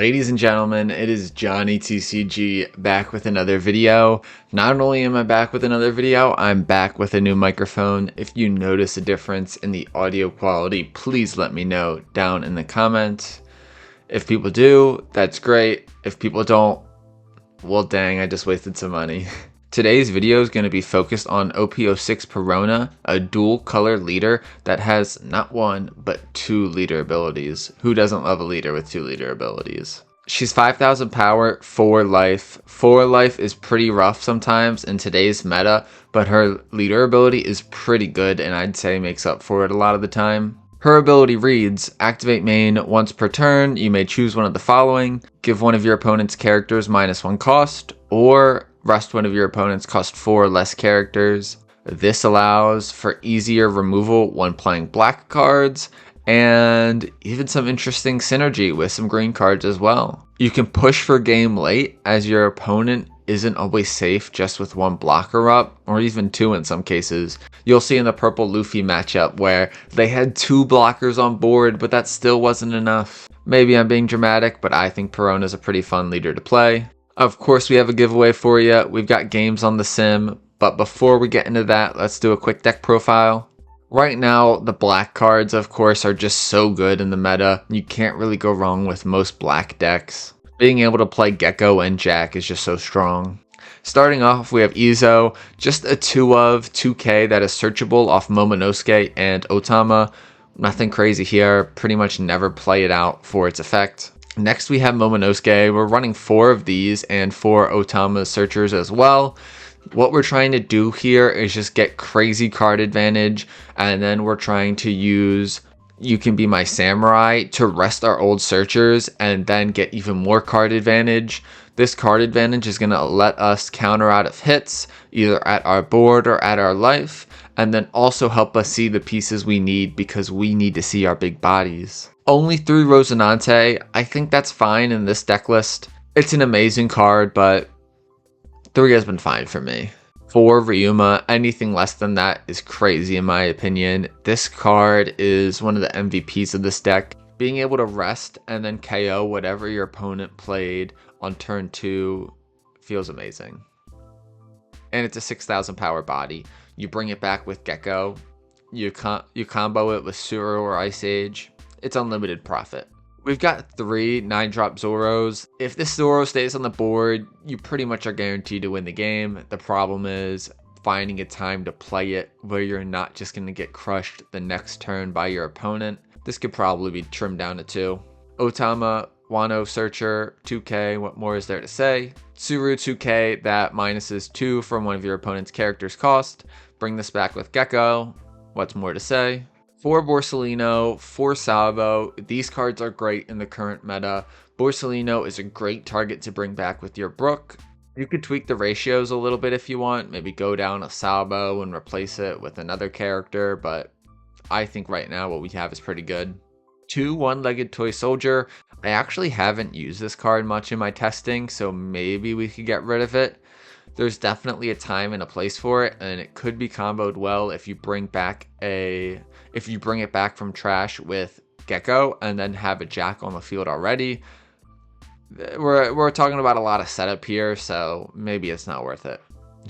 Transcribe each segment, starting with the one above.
Ladies and gentlemen, it is Johnny TCG back with another video. Not only am I back with another video, I'm back with a new microphone. If you notice a difference in the audio quality, please let me know down in the comments. If people do, that's great. If people don't, well dang, I just wasted some money. Today's video is going to be focused on OP06 Perona, a dual color leader that has not one, but 2 leader abilities. Who doesn't love a leader with 2 leader abilities? She's 5,000 power, 4 life. 4 life is pretty rough sometimes in today's meta, but her leader ability is pretty good and I'd say makes up for it a lot of the time. Her ability reads, activate main once per turn, you may choose one of the following, give one of your opponent's characters -1 cost, or rest one of your opponent's cost 4 less characters. This allows for easier removal when playing black cards, and even some interesting synergy with some green cards as well. You can push for game late as your opponent isn't always safe just with 1 blocker up, or even 2 in some cases. You'll see in the purple Luffy matchup where they had 2 blockers on board, but that still wasn't enough. Maybe I'm being dramatic, but I think Perona's a pretty fun leader to play. Of course, we have a giveaway for you. We've got games on the sim, but before we get into that, let's do a quick deck profile. Right now, the black cards, of course, are just so good in the meta. You can't really go wrong with most black decks. Being able to play Gecko and Jack is just so strong. Starting off, we have Izo, just a 2 of 2k that is searchable off Momonosuke and Otama. Nothing crazy here, pretty much never play it out for its effect. Next we have Momonosuke. We're running 4 of these and 4 Otama searchers as well. What we're trying to do here is just get crazy card advantage, and then we're trying to use You Can Be My Samurai to rest our old searchers and then get even more card advantage. This card advantage is going to let us counter out of hits, either at our board or at our life, and then also help us see the pieces we need because we need to see our big bodies. Only 3 Rosinante, I think that's fine in this deck list. It's an amazing card, but 3 has been fine for me. 4 Ryuma, anything less than that is crazy in my opinion. This card is one of the MVPs of this deck. Being able to rest and then KO whatever your opponent played on turn 2 feels amazing. And it's a 6,000 power body. You bring it back with Gecko, you combo it with Suro or Ice Age, it's unlimited profit. We've got 3 9-drop Zoros. If this Zoro stays on the board, you pretty much are guaranteed to win the game. The problem is finding a time to play it where you're not just going to get crushed the next turn by your opponent. This could probably be trimmed down to 2. Otama, Wano Searcher, 2k, what more is there to say? Tsuru 2k, that minuses 2 from one of your opponent's character's cost. Bring this back with Gecko, what's more to say? 4 Borsalino, 4 Salvo. These cards are great in the current meta. Borsalino is a great target to bring back with your Brook. You could tweak the ratios a little bit if you want. Maybe go down a Salvo and replace it with another character, but I think right now what we have is pretty good. 2 One-Legged Toy Soldier. I actually haven't used this card much in my testing, so maybe we could get rid of it. There's definitely a time and a place for it, and it could be comboed well if you bring it back from trash with Gecko and then have a Jack on the field already. We're talking about a lot of setup here, so maybe it's not worth it.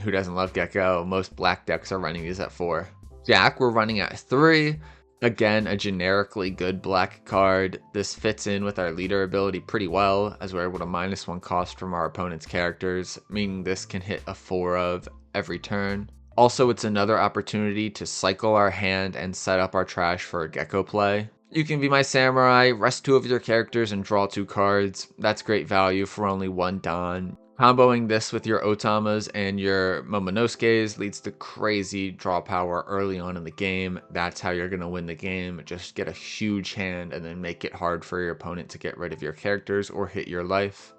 Who doesn't love Gecko? Most black decks are running these at 4. Jack, we're running at 3. Again, a generically good black card. This fits in with our leader ability pretty well, as we're able to -1 cost from our opponent's characters, meaning this can hit a 4 of every turn. Also, it's another opportunity to cycle our hand and set up our trash for a Gecko play. You Can Be My Samurai, rest 2 of your characters and draw 2 cards. That's great value for only 1 Don. Comboing this with your Otamas and your Momonosuke's leads to crazy draw power early on in the game. That's how you're going to win the game. Just get a huge hand and then make it hard for your opponent to get rid of your characters or hit your life.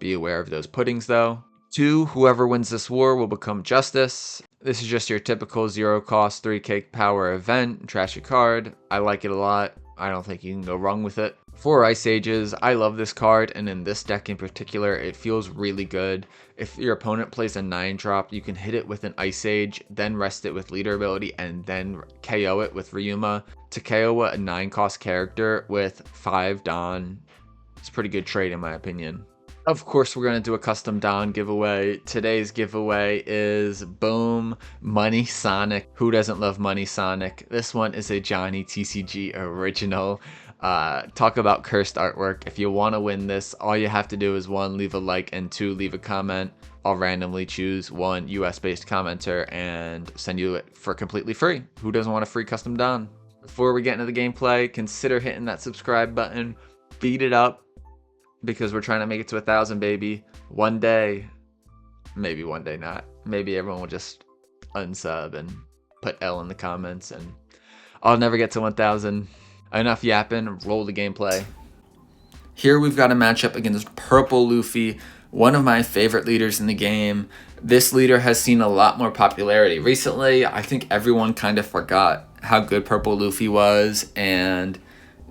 Be aware of those puddings though. 2, whoever wins this war will become Justice. This is just your typical 0 cost 3k power event. Trash a card. I like it a lot. I don't think you can go wrong with it. 4 Ice Ages, I love this card, and in this deck in particular, it feels really good. If your opponent plays a 9-drop, you can hit it with an Ice Age, then rest it with leader ability, and then KO it with Ryuma. To KO a 9-cost character with 5 Don It's a pretty good trade in my opinion. Of course, we're going to do a custom Don giveaway. Today's giveaway is boom, Money Sonic. Who doesn't love Money Sonic? This one is a Johnny TCG original. Talk about cursed artwork. If you want to win this, all you have to do is 1, leave a like, and 2, leave a comment. I'll randomly choose 1 US-based commenter and send you it for completely free. Who doesn't want a free custom Don? Before we get into the gameplay, consider hitting that subscribe button. Beat it up, because we're trying to make it to 1,000, baby. One day, maybe one day not. Maybe everyone will just unsub and put L in the comments, and I'll never get to 1,000. Enough yapping, roll the gameplay. Here we've got a matchup against Purple Luffy, one of my favorite leaders in the game. This leader has seen a lot more popularity recently. I think everyone kind of forgot how good Purple Luffy was, and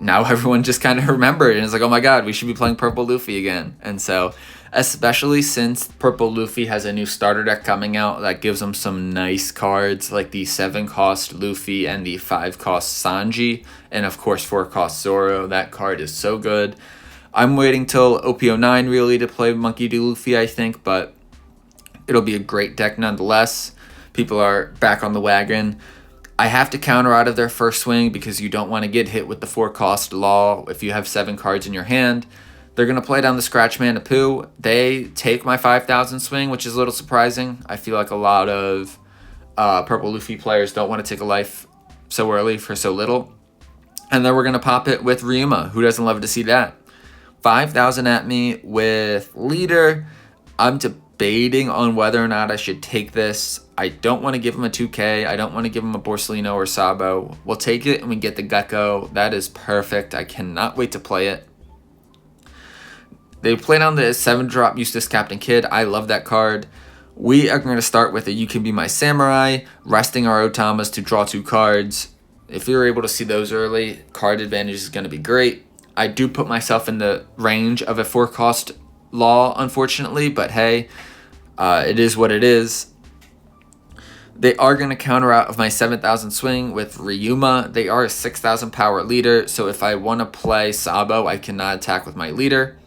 now everyone just kind of remembered and is like, oh my god, we should be playing Purple Luffy again. And so, especially since Purple Luffy has a new starter deck coming out that gives him some nice cards, like the 7-cost Luffy and the 5-cost Sanji, and of course 4-cost Zoro. That card is so good. I'm waiting till OP09 really to play Monkey D. Luffy, I think, but it'll be a great deck nonetheless. People are back on the wagon. I have to counter out of their first swing because you don't want to get hit with the 4-cost law if you have 7 cards in your hand. They're going to play down the Scratch Man to Pooh. They take my 5,000 swing, which is a little surprising. I feel like a lot of Purple Luffy players don't want to take a life so early for so little. And then we're going to pop it with Ryuma. Who doesn't love to see that? 5,000 at me with Leader. I'm debating on whether or not I should take this. I don't want to give him a 2K. I don't want to give him a Borsalino or Sabo. We'll take it and we get the Gecko. That is perfect. I cannot wait to play it. They played on the 7-drop Eustace Captain Kid. I love that card. We are going to start with a You Can Be My Samurai, resting our Otamas to draw 2 cards. If you're able to see those early, card advantage is going to be great. I do put myself in the range of a 4-cost law, unfortunately, but hey, it is what it is. They are going to counter out of my 7,000 swing with Ryuma. They are a 6,000 power leader, so if I want to play Sabo, I cannot attack with my leader.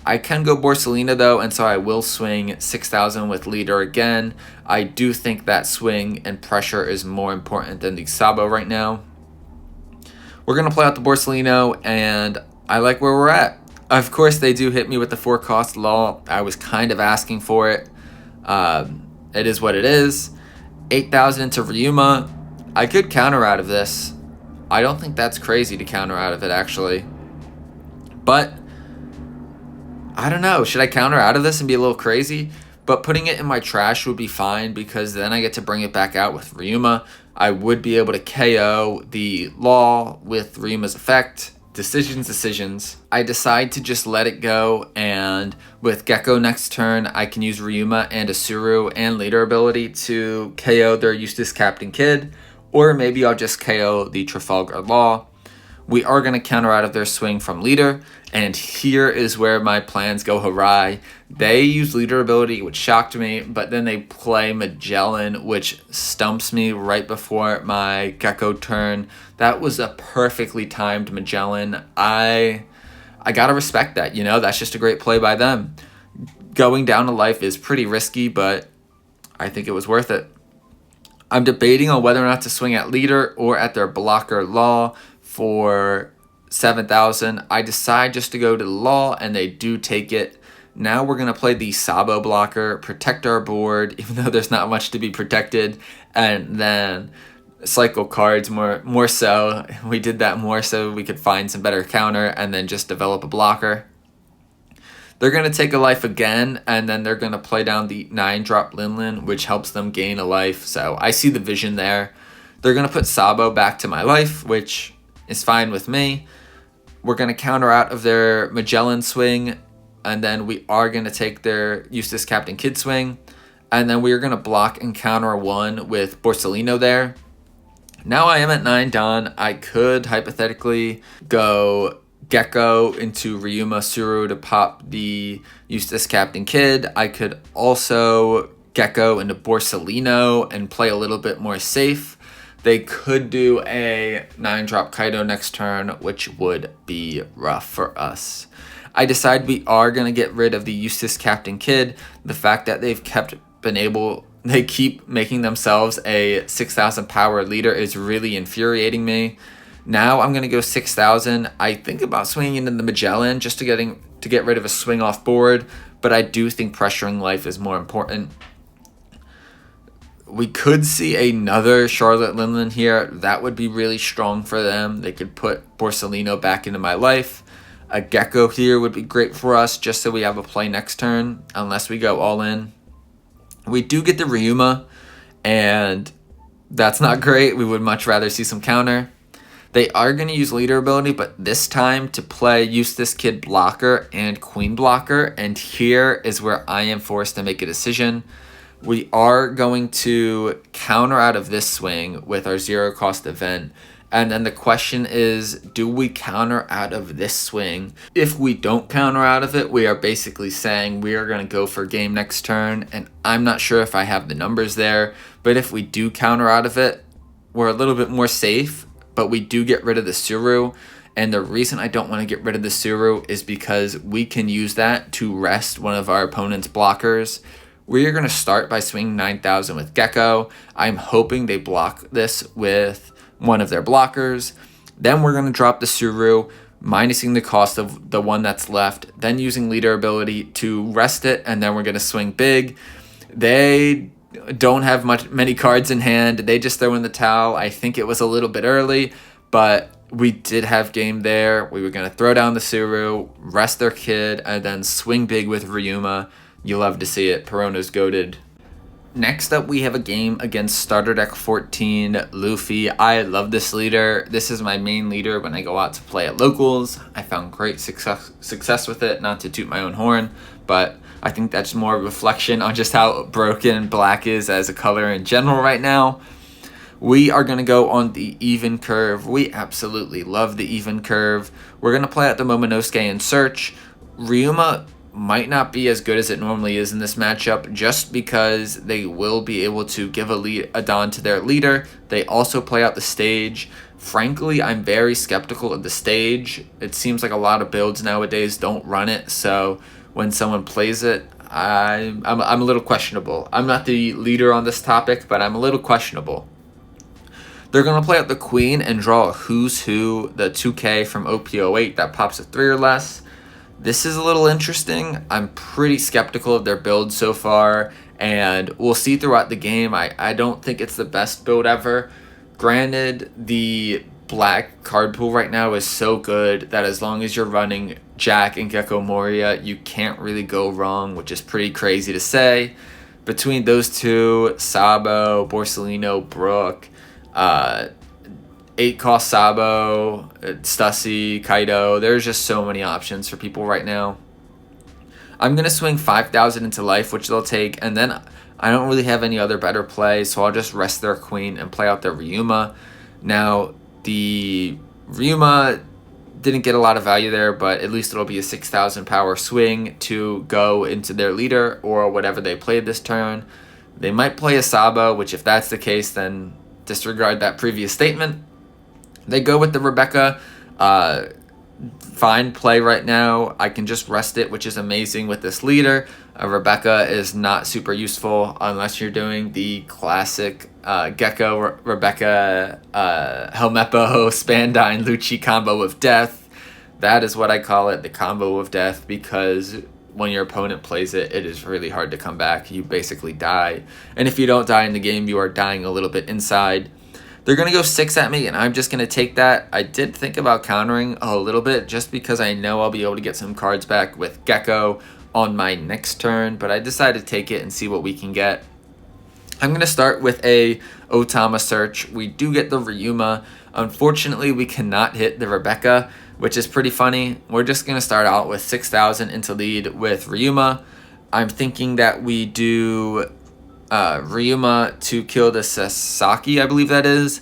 I can go Borsalino though, and so I will swing 6,000 with leader again. I do think that swing and pressure is more important than the Sabo right now. We're going to play out the Borsalino, and I like where we're at. Of course, they do hit me with the 4-cost law. I was kind of asking for it. It is what it is. 8,000 into Ryuma. I could counter out of this. I don't think that's crazy to counter out of it, actually. But I don't know. Should I counter out of this and be a little crazy? But putting it in my trash would be fine because then I get to bring it back out with Ryuma. I would be able to KO the law with Ryuma's effect. Decisions. I decide to just let it go, and with Gecko next turn, I can use Ryuma and Asuru and leader ability to KO their Eustace Captain Kid, or maybe I'll just KO the Trafalgar Law. We are going to counter out of their swing from leader, and here is where my plans go awry. They use leader ability, which shocked me, but then they play Magellan, which stumps me right before my Gecko turn. That was a perfectly timed Magellan. I gotta respect that, you know? That's just a great play by them. Going down to life is pretty risky, but I think it was worth it. I'm debating on whether or not to swing at leader or at their blocker law for 7,000. I decide just to go to the law, and they do take it. Now we're going to play the Sabo blocker, protect our board, even though there's not much to be protected, and then cycle cards more so. We did that more so we could find some better counter and then just develop a blocker. They're going to take a life again, and then they're going to play down the 9-drop Linlin, which helps them gain a life, so I see the vision there. They're going to put Sabo back to my life, which is fine with me. We're going to counter out of their Magellan swing, and then we are going to take their Eustace Captain Kid swing, and then we are going to block and counter 1 with Borsalino there. Now I am at 9 Don. I could hypothetically go Gecko into Ryuma Suru to pop the Eustace Captain Kid. I could also Gecko into Borsalino and play a little bit more safe. They could do a 9-drop Kaido next turn, which would be rough for us. I decide we are going to get rid of the Eustace Captain Kidd. The fact that they keep making themselves a 6,000 power leader is really infuriating me. Now I'm going to go 6,000. I think about swinging into the Magellan just to get rid of a swing off board, but I do think pressuring life is more important. We could see another Charlotte Linlin here. That would be really strong for them. They could put Borsellino back into my life. A Gecko here would be great for us, just so we have a play next turn, unless we go all in. We do get the Ryuma, and that's not great. We would much rather see some counter. They are going to use leader ability, but this time to play Eustace Kidd blocker and Queen blocker, and here is where I am forced to make a decision. We are going to counter out of this swing with our 0 cost event. And then the question is, do we counter out of this swing? If we don't counter out of it, we are basically saying we are going to go for game next turn. And I'm not sure if I have the numbers there. But if we do counter out of it, we're a little bit more safe. But we do get rid of the Suru. And the reason I don't want to get rid of the Suru is because we can use that to rest one of our opponent's blockers. We are going to start by swinging 9,000 with Gecko. I'm hoping they block this with one of their blockers. Then we're going to drop the Suru, minusing the cost of the one that's left, then using leader ability to rest it, and then we're going to swing big. They don't have many cards in hand. They just throw in the towel. I think it was a little bit early, but we did have game there. We were going to throw down the Suru, rest their kid, and then swing big with Ryuma. You love to see it. Perona's goated. Next up, we have a game against Starter Deck 14, Luffy. I love this leader. This is my main leader when I go out to play at locals. I found great success with it, not to toot my own horn, but I think that's more a reflection on just how broken black is as a color in general right now. We are going to go on the even curve. We absolutely love the even curve. We're going to play out the Momonosuke and Search. Ryuma might not be as good as it normally is in this matchup, just because they will be able to give a Don to their leader. They also play out the stage. Frankly, I'm very skeptical of the stage. It seems like a lot of builds nowadays don't run it, so when someone plays it, I'm a little questionable. I'm not the leader on this topic, but I'm a little questionable. They're going to play out the Queen and draw a Who's Who, the 2K from OP08 that pops a 3 or less. This is a little interesting. I'm pretty skeptical of their build so far, and we'll see throughout the game. I don't think it's the best build ever. Granted, the black card pool right now is so good that as long as you're running Jack and Gecko Moria, you can't really go wrong, which is pretty crazy to say. Between those two, Sabo, Borsellino, Brook, 8 cost Sabo, Stussy, Kaido. There's just so many options for people right now. I'm going to swing 5,000 into life, which they'll take, and then I don't really have any other better play, so I'll just rest their Queen and play out their Ryuma. Now, the Ryuma didn't get a lot of value there, but at least it'll be a 6,000 power swing to go into their leader or whatever they played this turn. They might play a Sabo, which if that's the case, then disregard that previous statement. They go with the Rebecca. Fine play right now. I can just rest it, which is amazing with this leader. Rebecca is not super useful unless you're doing the classic Gecko, Rebecca, Helmeppo, Spandine, Lucci combo of death. That is what I call it, the combo of death, because when your opponent plays it, it is really hard to come back. You basically die. And if you don't die in the game, you are dying a little bit inside. They're going to go 6 at me, and I'm just going to take that. I did think about countering a little bit just because I know I'll be able to get some cards back with Gecko on my next turn, but I decided to take it and see what we can get. I'm going to start with a Otama Search. We do get the Ryuma. Unfortunately, we cannot hit the Rebecca, which is pretty funny. We're just going to start out with 6,000 into lead with Ryuma. I'm thinking that we do Ryuma to kill the Sasaki, I believe that is.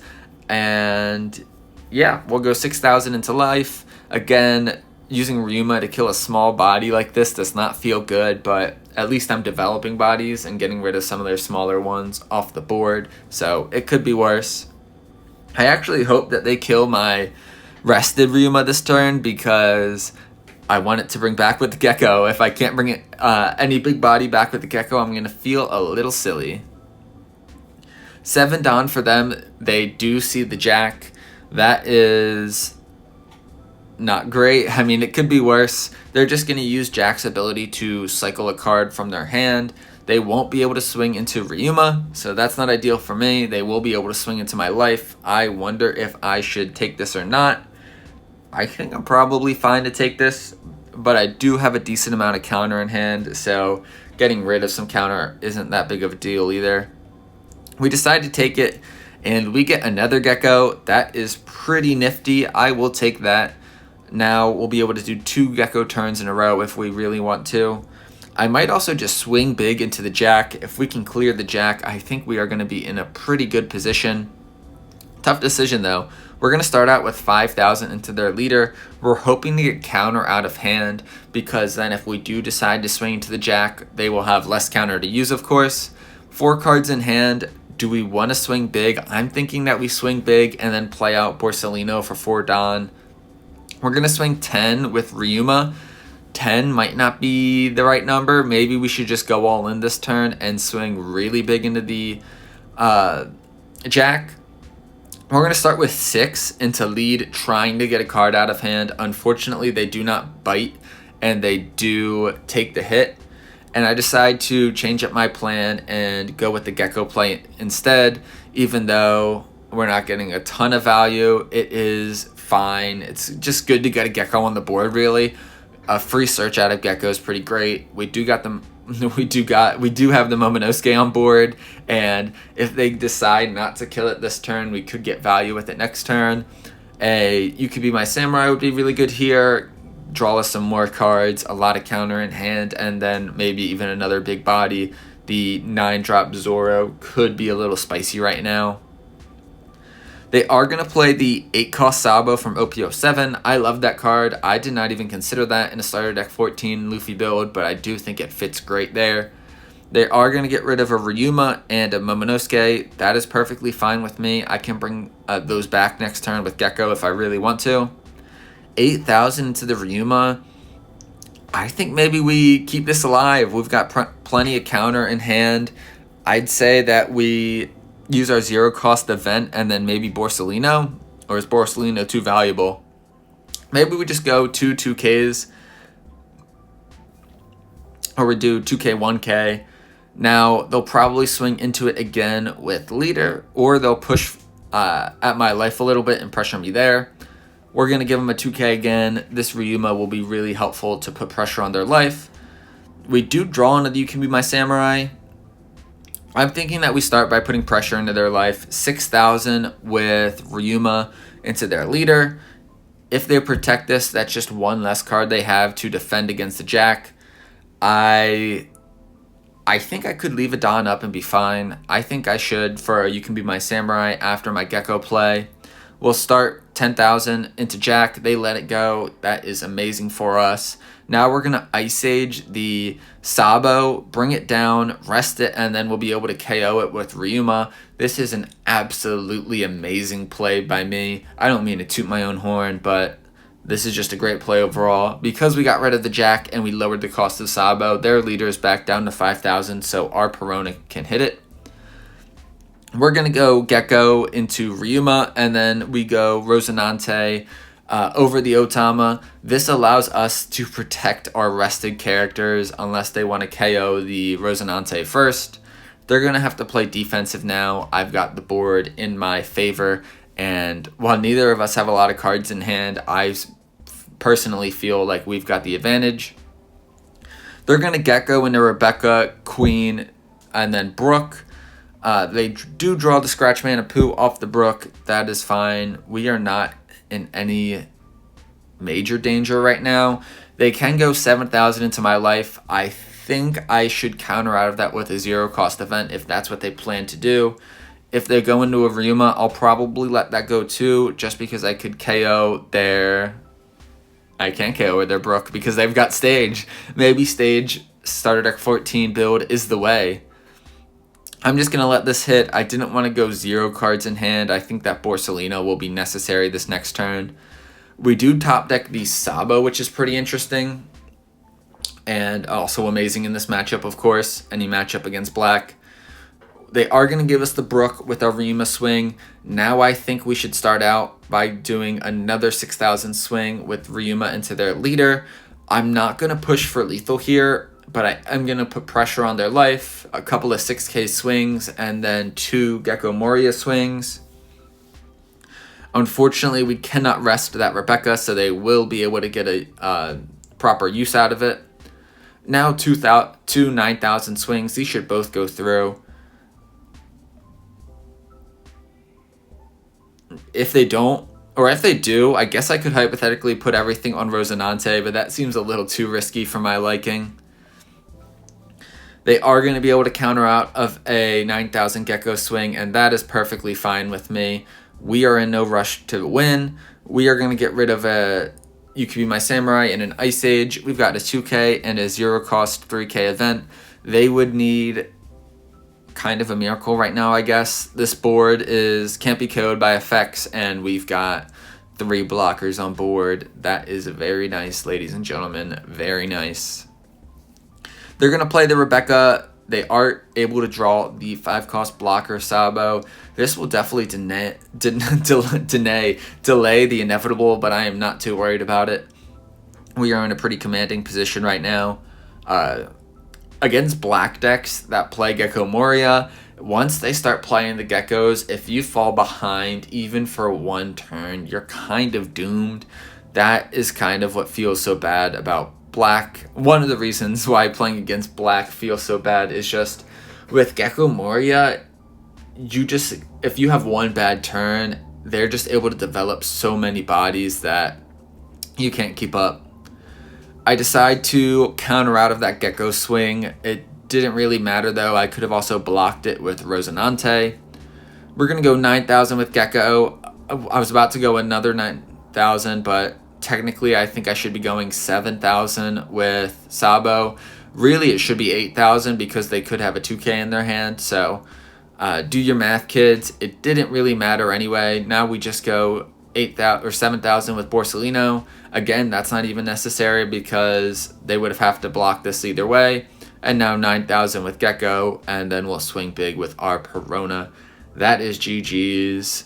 And yeah, we'll go 6,000 into life. Again, using Ryuma to kill a small body like this does not feel good, but at least I'm developing bodies and getting rid of some of their smaller ones off the board, so it could be worse. I actually hope that they kill my rested Ryuma this turn, because I want it to bring back with the Gecko. If I can't bring it any big body back with the Gecko, I'm going to feel a little silly. 7 Dawn for them. They do see the Jack. That is not great. I mean, it could be worse. They're just going to use Jack's ability to cycle a card from their hand. They won't be able to swing into Ryuma, so that's not ideal for me. They will be able to swing into my life. I wonder if I should take this or not. I think I'm probably fine to take this, but I do have a decent amount of counter in hand, so getting rid of some counter isn't that big of a deal either. We decide to take it, and we get another Gecko. That is pretty nifty. I will take that. Now we'll be able to do 2 Gecko turns in a row if we really want to. I might also just swing big into the Jack. If we can clear the Jack, I think we are going to be in a pretty good position. Tough decision though. We're going to start out with 5,000 into their leader. We're hoping to get counter out of hand, because then if we do decide to swing into the Jack, they will have less counter to use, of course. 4 cards in hand. Do we want to swing big? I'm thinking that we swing big and then play out Borsalino for 4 Dawn. We're going to swing 10 with Ryuma. 10 might not be the right number. Maybe we should just go all in this turn and swing really big into the Jack. We're going to start with 6 into lead, trying to get a card out of hand. Unfortunately, they do not bite, and they do take the hit. And I decide to change up my plan and go with the Gecko play instead, even though we're not getting a ton of value. It is fine. It's just good to get a Gecko on the board, really. A free search out of Gecko is pretty great. We do have the Momonosuke on board, and if they decide not to kill it this turn, we could get value with it next turn. You Could Be My Samurai would be really good here. Draw us some more cards, a lot of counter in hand, and then maybe even another big body. The 9-drop Zoro could be a little spicy right now. They are going to play the 8-cost Sabo from OP07. I love that card. I did not even consider that in a starter deck 14 Luffy build, but I do think it fits great there. They are going to get rid of a Ryuma and a Momonosuke. That is perfectly fine with me. I can bring those back next turn with Gecko if I really want to. 8,000 into the Ryuma. I think maybe we keep this alive. We've got plenty of counter in hand. I'd say that we use our 0-cost event and then maybe Borsalino, or is Borsalino too valuable? Maybe we just go 2 2Ks, or we do 2K 1K. Now they'll probably swing into it again with leader, or they'll push at my life a little bit and pressure me there. We're going to give them a 2K again. This Ryuma will be really helpful to put pressure on their life. We do draw into the You Can Be My Samurai. I'm thinking that we start by putting pressure into their life. 6,000 with Ryuma into their leader. If they protect this, that's just one less card they have to defend against the Jack. I think I could leave a Dawn up and be fine. I think I should for a You Can Be My Samurai after my Gecko play. We'll start 10,000 into Jack. They let it go. That is amazing for us. Now we're going to Ice Age the Sabo, bring it down, rest it, and then we'll be able to KO it with Ryuma. This is an absolutely amazing play by me. I don't mean to toot my own horn, but this is just a great play overall. Because we got rid of the Jack and we lowered the cost of Sabo, their leader is back down to 5,000, so our Perona can hit it. We're going to go Gecko into Ryuma, and then we go Rosinante over the Otama. This allows us to protect our rested characters unless they want to KO the Rosinante first. They're going to have to play defensive now. I've got the board in my favor, and while neither of us have a lot of cards in hand, I personally feel like we've got the advantage. They're going to Gecko into Rebecca, Queen, and then Brooke. They do draw the Scratch Mana Poo off the Brook. That is fine. We are not in any major danger right now. They can go 7,000 into my life. I think I should counter out of that with a 0-cost event if that's what they plan to do. If they go into a Ryuma, I'll probably let that go too, just because I could KO their... I can't KO their Brook because they've got Stage. Maybe Stage starter deck 14 build is the way. I'm just going to let this hit. I didn't want to go 0 cards in hand. I think that Borsalino will be necessary this next turn. We do top deck the Sabo, which is pretty interesting. And also amazing in this matchup, of course. Any matchup against black. They are going to give us the Brook with our Ryuma swing. Now I think we should start out by doing another 6,000 swing with Ryuma into their leader. I'm not going to push for lethal here, but I am going to put pressure on their life. A couple of 6k swings and then 2 Gecko Moria swings. Unfortunately, we cannot rest that Rebecca, so they will be able to get a proper use out of it. Now 2 9,000 swings. These should both go through. If they don't, or if they do, I guess I could hypothetically put everything on Rosinante, but that seems a little too risky for my liking. They are going to be able to counter out of a 9,000 Gecko swing, and that is perfectly fine with me. We are in no rush to win. We are going to get rid of a You Could Be My Samurai and an Ice Age. We've got a 2k and a 0 cost 3k event. They would need kind of a miracle right now, I guess. This board can't be KO'd by effects, and we've got 3 blockers on board. That is very nice, ladies and gentlemen. Very nice. They're going to play the Rebecca. They are able to draw the 5 cost blocker Sabo. This will definitely delay the inevitable, but I am not too worried about it. We are in a pretty commanding position right now. Against black decks that play Gecko Moria, once they start playing the Geckos, if you fall behind even for 1 turn, you're kind of doomed. That is kind of what feels so bad about black. One of the reasons why playing against black feels so bad is just with Gecko Moria, if you have 1 bad turn, they're just able to develop so many bodies that you can't keep up. I decide to counter out of that Gecko swing. It didn't really matter though. I could have also blocked it with Rosinante. We're going to go 9,000 with Gecko. I was about to go another 9,000, but technically I think I should be going 7,000 with Sabo. Really it should be 8,000 because they could have a 2k in their hand. So do your math, kids. It didn't really matter anyway. Now we just go 8,000 or 7,000 with Borsellino. Again, that's not even necessary because they would have to block this either way. And now 9,000 with Gecko, and then we'll swing big with our Perona. That is GG's.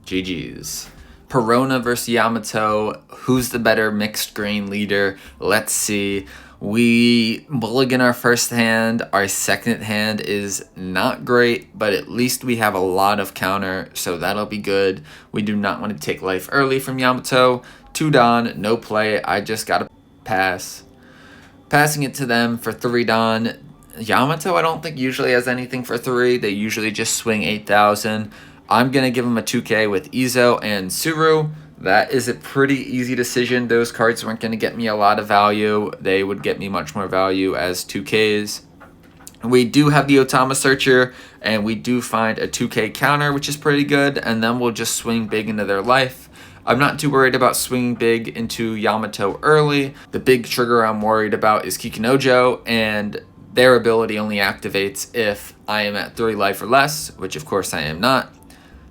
GG's. Perona versus Yamato. Who's the better mixed green leader? Let's see. We mulligan our first hand. Our second hand is not great, but at least we have a lot of counter, so that'll be good. We do not want to take life early from Yamato. 2 Don, no play. I just got to pass. Passing it to them for 3 Don. Yamato, I don't think usually has anything for 3. They usually just swing 8,000. I'm going to give him a 2k with Izo and Suru. That is a pretty easy decision. Those cards weren't going to get me a lot of value. They would get me much more value as 2Ks. We do have the Otama Searcher, and we do find a 2K counter, which is pretty good, and then we'll just swing big into their life. I'm not too worried about swinging big into Yamato early. The big trigger I'm worried about is Kikunojo, and their ability only activates if I am at 3 life or less, which of course I am not.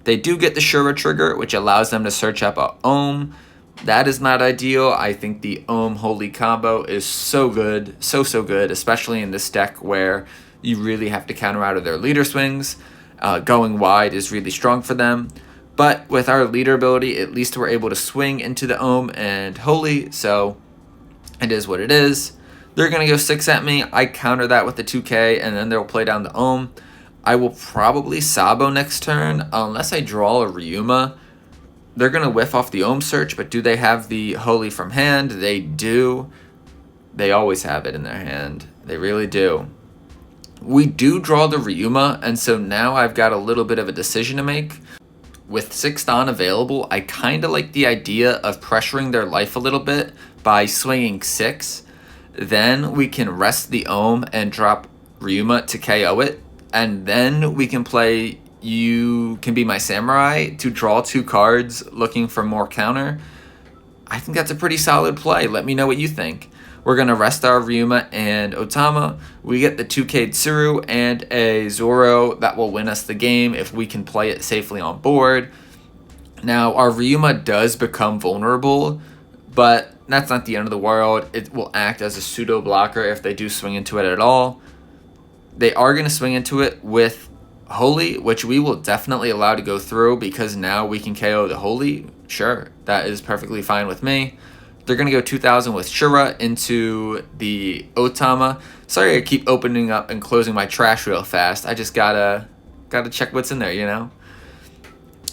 They do get the Shura trigger, which allows them to search up a Ohm. That is not ideal. I think the Ohm Holy combo is so good, so good, especially in this deck where you really have to counter out of their leader swings. Going wide is really strong for them. But with our leader ability, at least we're able to swing into the Ohm and Holy, so it is what it is. They're going to go 6 at me. I counter that with the 2K, and then they'll play down the Ohm. I will probably Sabo next turn, unless I draw a Ryuma. They're going to whiff off the Ohm Search, but do they have the Holy from hand? They do. They always have it in their hand. They really do. We do draw the Ryuma, and so now I've got a little bit of a decision to make. With 6 Don available, I kind of like the idea of pressuring their life a little bit by swinging 6. Then we can rest the Ohm and drop Ryuma to KO it. And then we can play You Can Be My Samurai to draw 2 cards looking for more counter. I think that's a pretty solid play. Let me know what you think. We're going to rest our Ryuma and Otama. We get the 2K Tsuru and a Zoro that will win us the game if we can play it safely on board. Now, our Ryuma does become vulnerable, but that's not the end of the world. It will act as a pseudo blocker if they do swing into it at all. They are going to swing into it with Holy, which we will definitely allow to go through because now we can KO the Holy. Sure, that is perfectly fine with me. They're going to go 2000 with Shura into the Otama. Sorry I keep opening up and closing my trash real fast. I just gotta check what's in there, you know?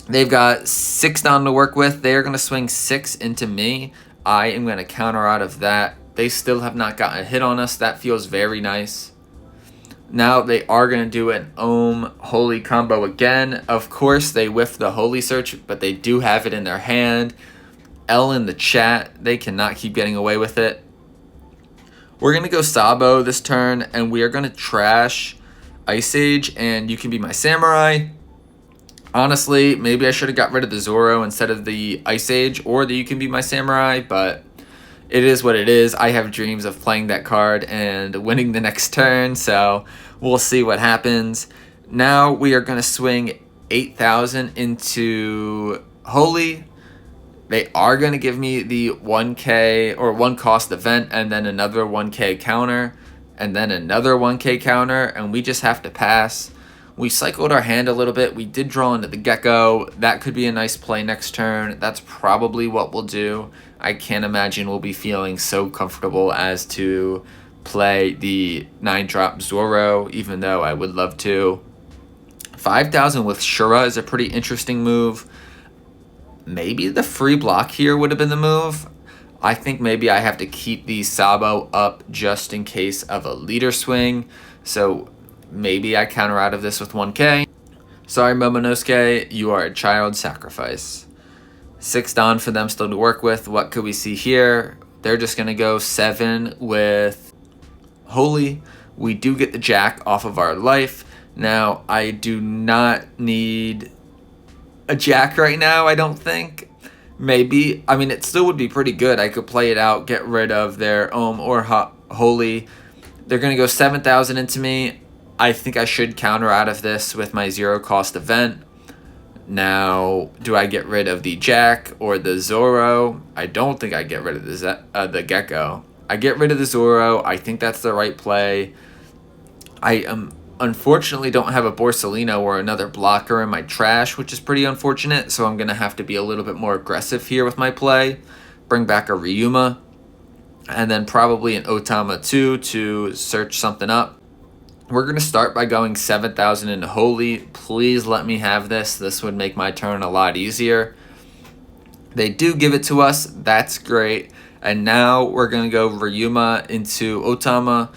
They've got 6 down to work with. They are going to swing 6 into me. I am going to counter out of that. They still have not gotten a hit on us. That feels very nice. Now they are going to do an Ohm Holy combo again. Of course, they whiffed the Holy Search, but they do have it in their hand. L in the chat. They cannot keep getting away with it. We're going to go Sabo this turn, and we are going to trash Ice Age, and you can be my Samurai. Honestly, maybe I should have got rid of the Zoro instead of the Ice Age or the You Can Be My Samurai, but it is what it is. I have dreams of playing that card and winning the next turn, so we'll see what happens. Now we are going to swing 8,000 into Holy. They are going to give me the 1k or 1 cost event and then another 1k counter and then another 1k counter, and we just have to pass. We cycled our hand a little bit. We did draw into the Gecko. That could be a nice play next turn. That's probably what we'll do. I can't imagine we'll be feeling so comfortable as to play the 9-drop Zoro, even though I would love to. 5,000 with Shura is a pretty interesting move. Maybe the free block here would have been the move. I think maybe I have to keep the Sabo up just in case of a leader swing. So maybe I counter out of this with 1k. Sorry, Momonosuke, you are a child sacrifice. 6 down for them still to work with. What could we see here? They're just going to go 7 with Holy. We do get the Jack off of our life. Now, I do not need a Jack right now, I don't think. Maybe. I mean, it still would be pretty good. I could play it out, get rid of their Ohm or Holy. They're going to go 7,000 into me. I think I should counter out of this with my 0 cost event. Now, do I get rid of the Jack or the Zoro? I don't think I get rid of the Gecko. I get rid of the Zoro. I think that's the right play. I unfortunately don't have a Borsellino or another blocker in my trash, which is pretty unfortunate. So I'm going to have to be a little bit more aggressive here with my play. Bring back a Ryuma. And then probably an Otama 2 to search something up. We're going to start by going 7,000 into Holy. Please let me have this. This would make my turn a lot easier. They do give it to us. That's great. And now we're going to go Ryuma into Otama.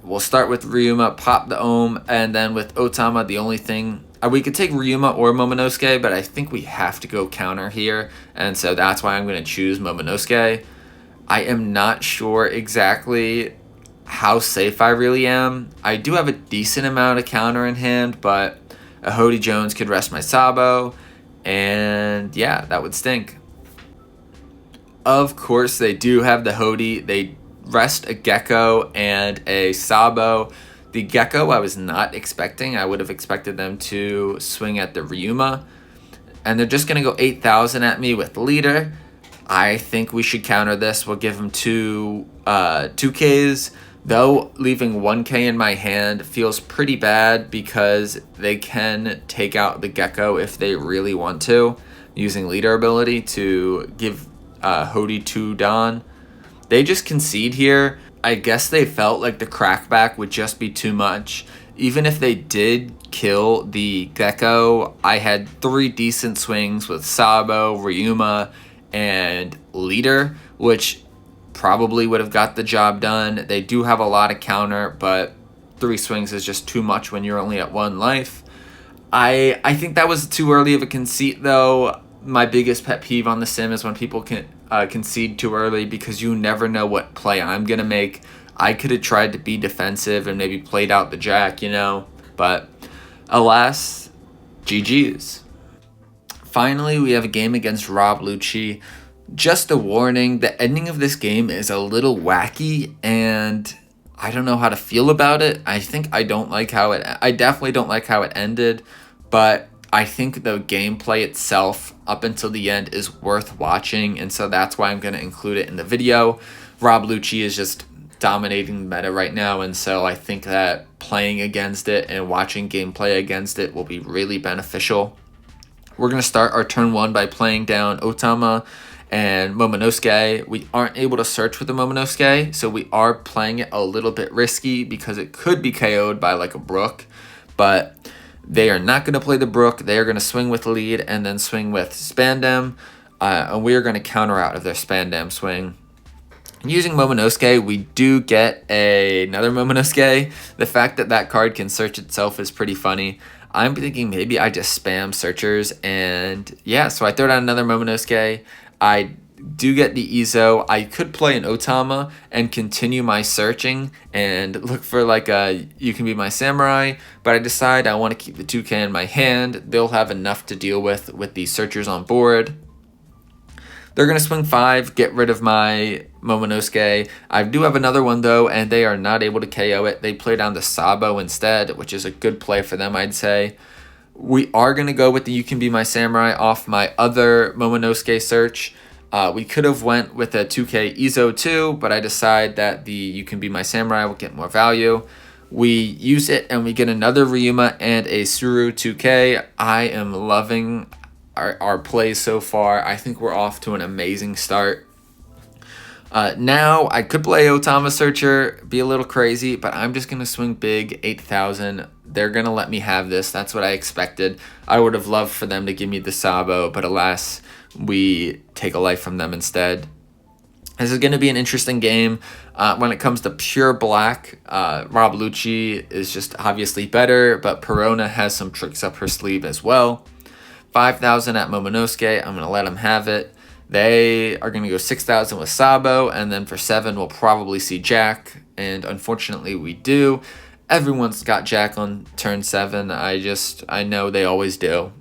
We'll start with Ryuma, pop the Ohm, and then with Otama, the only thing... we could take Ryuma or Momonosuke, but I think we have to go counter here. And so that's why I'm going to choose Momonosuke. I am not sure exactly how safe I really am. I do have a decent amount of counter in hand, but a Hody Jones could rest my Sabo, and yeah, that would stink. Of course, they do have the Hody. They rest a Gecko and a Sabo. The Gecko I was not expecting. I would have expected them to swing at the Ryuma, and they're just going to go 8,000 at me with leader. I think we should counter this. We'll give them 2Ks. Though leaving 1k in my hand feels pretty bad because they can take out the Gecko if they really want to, using leader ability to give Hody 2 Don. They just concede here. I guess they felt like the crackback would just be too much. Even if they did kill the Gecko, I had 3 decent swings with Sabo, Ryuma, and leader, which probably would have got the job done. They do have a lot of counter, but 3 swings is just too much when you're only at 1 life. I think that was too early of a conceit, though. My biggest pet peeve on the sim is when people can concede too early because you never know what play I'm going to make. I could have tried to be defensive and maybe played out the Jack, you know, but alas, GG's. Finally, we have a game against Rob Lucci. Just a warning, the ending of this game is a little wacky, and I don't know how to feel about it. I definitely don't like how it ended, but I think the gameplay itself up until the end is worth watching, and so that's why I'm going to include it in the video. Rob Lucci is just dominating the meta right now, and so I think that playing against it and watching gameplay against it will be really beneficial. We're going to start our turn 1 by playing down Otama and Momonosuke. We aren't able to search with the Momonosuke, so we are playing it a little bit risky because it could be KO'd by like a Brook, but they are not going to play the Brook. They are going to swing with lead and then swing with Spandam, and we are going to counter out of their Spandam swing. Using Momonosuke, we do get another Momonosuke. The fact that that card can search itself is pretty funny. I'm thinking maybe I just spam searchers, and yeah, so I throw down another Momonosuke. I do get the Izo. I could play an Otama and continue my searching and look for like a You Can Be My Samurai, but I decide I want to keep the 2K in my hand. They'll have enough to deal with the searchers on board. They're going to swing 5, get rid of my Momonosuke. I do have another one though, and they are not able to KO it. They play down the Sabo instead, which is a good play for them, I'd say. We are going to go with the You Can Be My Samurai off my other Momonosuke search. We could have went with a 2K Izo too, but I decide that the You Can Be My Samurai will get more value. We use it and we get another Ryuma and a Suru 2K. I am loving our plays so far. I think we're off to an amazing start. Now, I could play Otama Searcher, be a little crazy, but I'm just going to swing big, 8,000. They're going to let me have this. That's what I expected. I would have loved for them to give me the Sabo, but alas, we take a life from them instead. This is going to be an interesting game. When it comes to pure black, Rob Lucci is just obviously better, but Perona has some tricks up her sleeve as well. 5,000 at Momonosuke. I'm going to let them have it. They are going to go 6,000 with Sabo, and then for 7, we'll probably see Jack, and unfortunately we do. Everyone's got Jack on turn 7. I know they always do.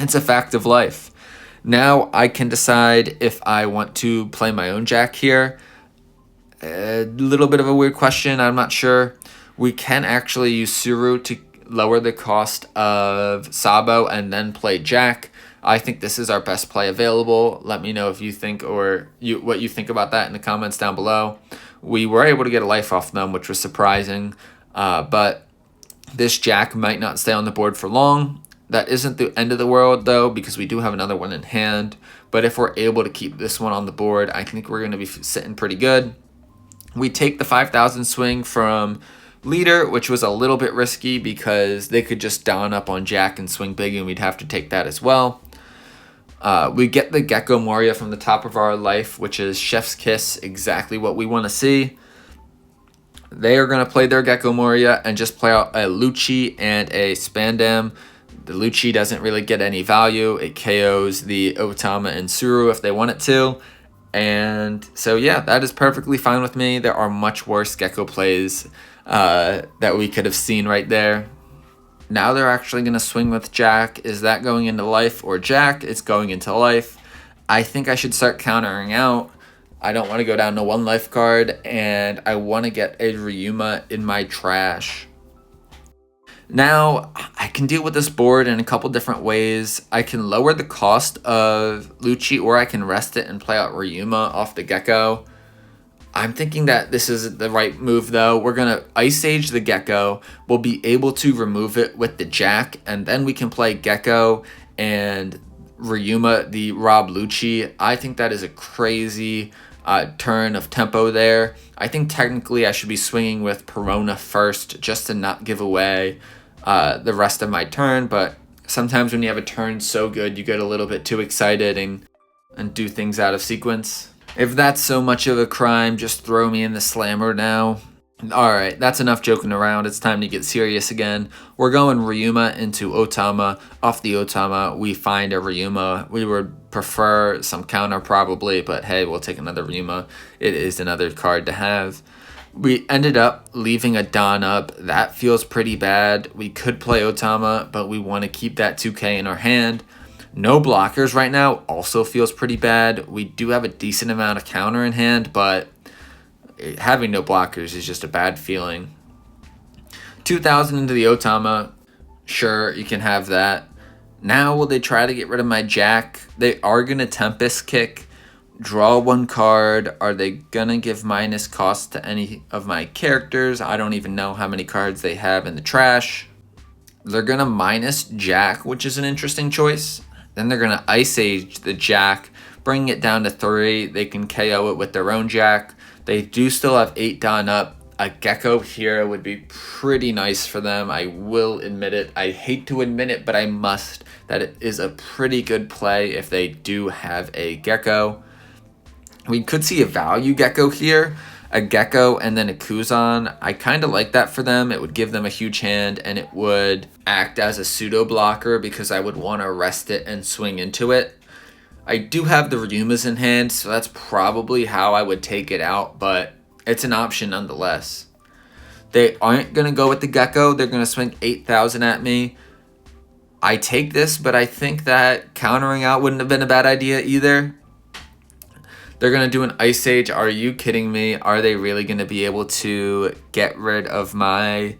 It's a fact of life. Now I can decide if I want to play my own Jack here. A little bit of a weird question. I'm not sure. We can actually use Suru to lower the cost of Sabo and then play Jack. I think this is our best play available. Let me know if you think what you think about that in the comments down below. We were able to get a life off them, which was surprising. But this Jack might not stay on the board for long. That isn't the end of the world, though, because we do have another one in hand. But if we're able to keep this one on the board, I think we're going to be sitting pretty good. We take the 5,000 swing from Leader, which was a little bit risky because they could just down up on Jack and swing big, and we'd have to take that as well. We get the Gecko Moria from the top of our life, which is Chef's Kiss, exactly what we want to see. They are going to play their Gecko Moria and just play out a Lucci and a Spandam. The Lucci doesn't really get any value. It KOs the Otama and Suru if they want it to. And so, yeah, that is perfectly fine with me. There are much worse Gecko plays that we could have seen right there. Now they're actually going to swing with Jack. Is that going into life or Jack? It's going into life. I think I should start countering out. I don't want to go down to 1 life card, and I want to get a Ryuma in my trash. Now, I can deal with this board in a couple different ways. I can lower the cost of Lucci, or I can rest it and play out Ryuma off the Gecko. I'm thinking that this is the right move, though. We're going to Ice Age the Gecko. We'll be able to remove it with the Jack, and then we can play Gecko and Ryuma, the Rob Lucci. I think that is a crazy turn of tempo there. I think technically I should be swinging with Perona first just to not give away the rest of my turn, but sometimes when you have a turn so good, you get a little bit too excited and do things out of sequence. If that's so much of a crime, just throw me in the slammer now. Alright, that's enough joking around. It's time to get serious again. We're going Ryuma into Otama. Off the Otama, we find a Ryuma. We would prefer some counter probably, but hey, we'll take another Ryuma. It is another card to have. We ended up leaving a Don up. That feels pretty bad. We could play Otama, but we want to keep that 2K in our hand. No blockers right now also feels pretty bad. We do have a decent amount of counter in hand, but having no blockers is just a bad feeling. 2,000 into the Otama. Sure, you can have that. Now will they try to get rid of my Jack? They are going to Tempest Kick, draw one card. Are they going to give minus cost to any of my characters? I don't even know how many cards they have in the trash. They're going to minus Jack, which is an interesting choice. Then they're going to Ice Age the Jack, bring it down to 3. They can KO it with their own Jack. They do still have 8 Don up. A Gecko here would be pretty nice for them. I will admit it. I hate to admit it, but I must. That it is a pretty good play if they do have a Gecko. We could see a value Gecko here. A Gecko and then a Kuzan. I kind of like that for them. It would give them a huge hand, and it would act as a pseudo blocker because I would want to rest it and swing into it. I do have the Ryumas in hand, so that's probably how I would take it out, but it's an option nonetheless. They aren't going to go with the Gecko. They're going to swing 8,000 at me. I take this, but I think that countering out wouldn't have been a bad idea either. They're going to do an Ice Age. Are you kidding me? Are they really going to be able to get rid of my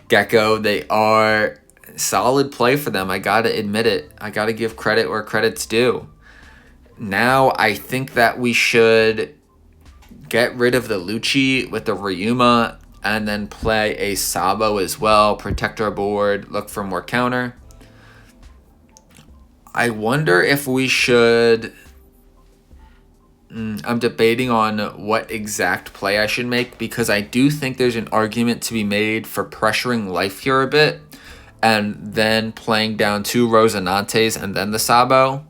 Gecko? They are. Solid play for them. I got to admit it. I got to give credit where credit's due. Now I think that we should get rid of the Lucci with the Ryuma and then play a Sabo as well. Protect our board. Look for more counter. I wonder if we should... I'm debating on what exact play I should make because I do think there's an argument to be made for pressuring life here a bit and then playing down 2 Rosinantes and then the Sabo.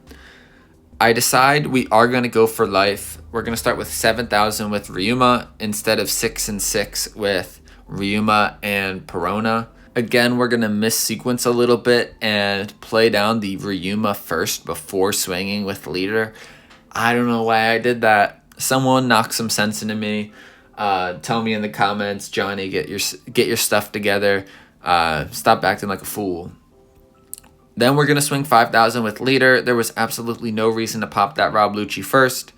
I decide we are going to go for life. We're going to start with 7,000 with Ryuma instead of 6 and 6 with Ryuma and Perona. Again, we're going to missequence a little bit and play down the Ryuma first before swinging with leader. I don't know why I did that. Someone knock some sense into me. Tell me in the comments, Johnny, get your stuff together. Stop acting like a fool. Then we're going to swing 5,000 with leader. There was absolutely no reason to pop that Rob Lucci first.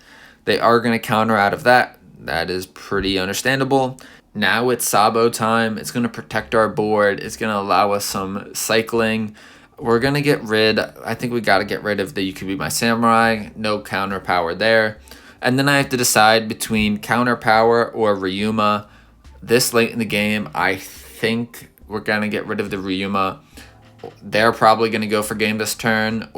They are going to counter out of that. That is pretty understandable. Now it's Sabo time. It's going to protect our board. It's going to allow us some cycling. We're going to get rid, I think we got to get rid of the You Could Be My Samurai. No counter power there. And then I have to decide between counter power or Ryuma. This late in the game, I think we're going to get rid of the Ryuma. They're probably going to go for game this turn,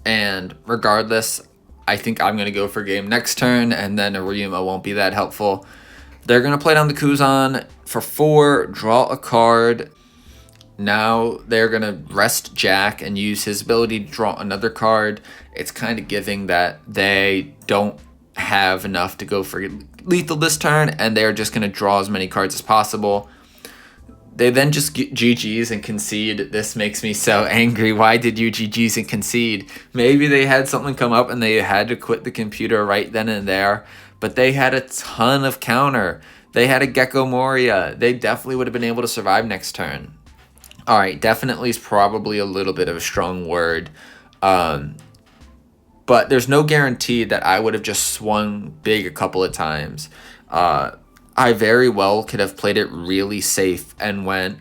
and regardless, I think I'm going to go for game next turn, and then a Ryuma won't be that helpful. They're going to play down the Kuzan for 4, draw a card. Now they're going to rest Jack and use his ability to draw another card. It's kind of giving that they don't have enough to go for lethal this turn, and they're just going to draw as many cards as possible. They then just get GGs and concede. This makes me so angry. Why did you GGs and concede? Maybe they had something come up and they had to quit the computer right then and there, but they had a ton of counter. They had a Gecko Moria. They definitely would have been able to survive next turn. All right, definitely is probably a little bit of a strong word. But there's no guarantee that I would have just swung big a couple of times. I very well could have played it really safe and went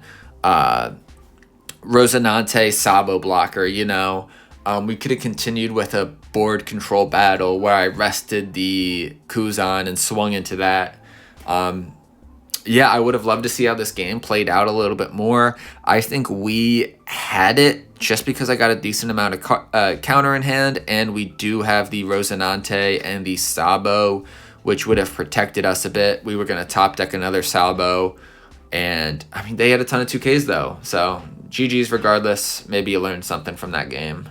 Rosinante Sabo blocker, you know. We could have continued with a board control battle where I rested the Kuzan and swung into that. Yeah, I would have loved to see how this game played out a little bit more. I think we had it just because I got a decent amount of counter in hand, and we do have the Rosinante and the Sabo, which would have protected us a bit. We were going to top deck another Sabo, and I mean, they had a ton of 2Ks though, so GG's regardless. Maybe you learned something from that game.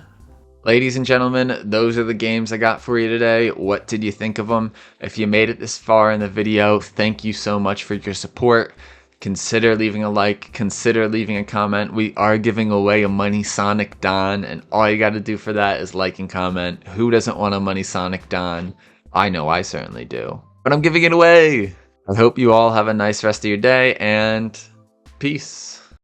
Ladies and gentlemen, those are the games I got for you today. What did you think of them? If you made it this far in the video, thank you so much for your support. Consider leaving a like, consider leaving a comment. We are giving away a Money Sonic Don, and all you got to do for that is like and comment. Who doesn't want a Money Sonic Don? I know I certainly do. But I'm giving it away! I hope you all have a nice rest of your day, and peace.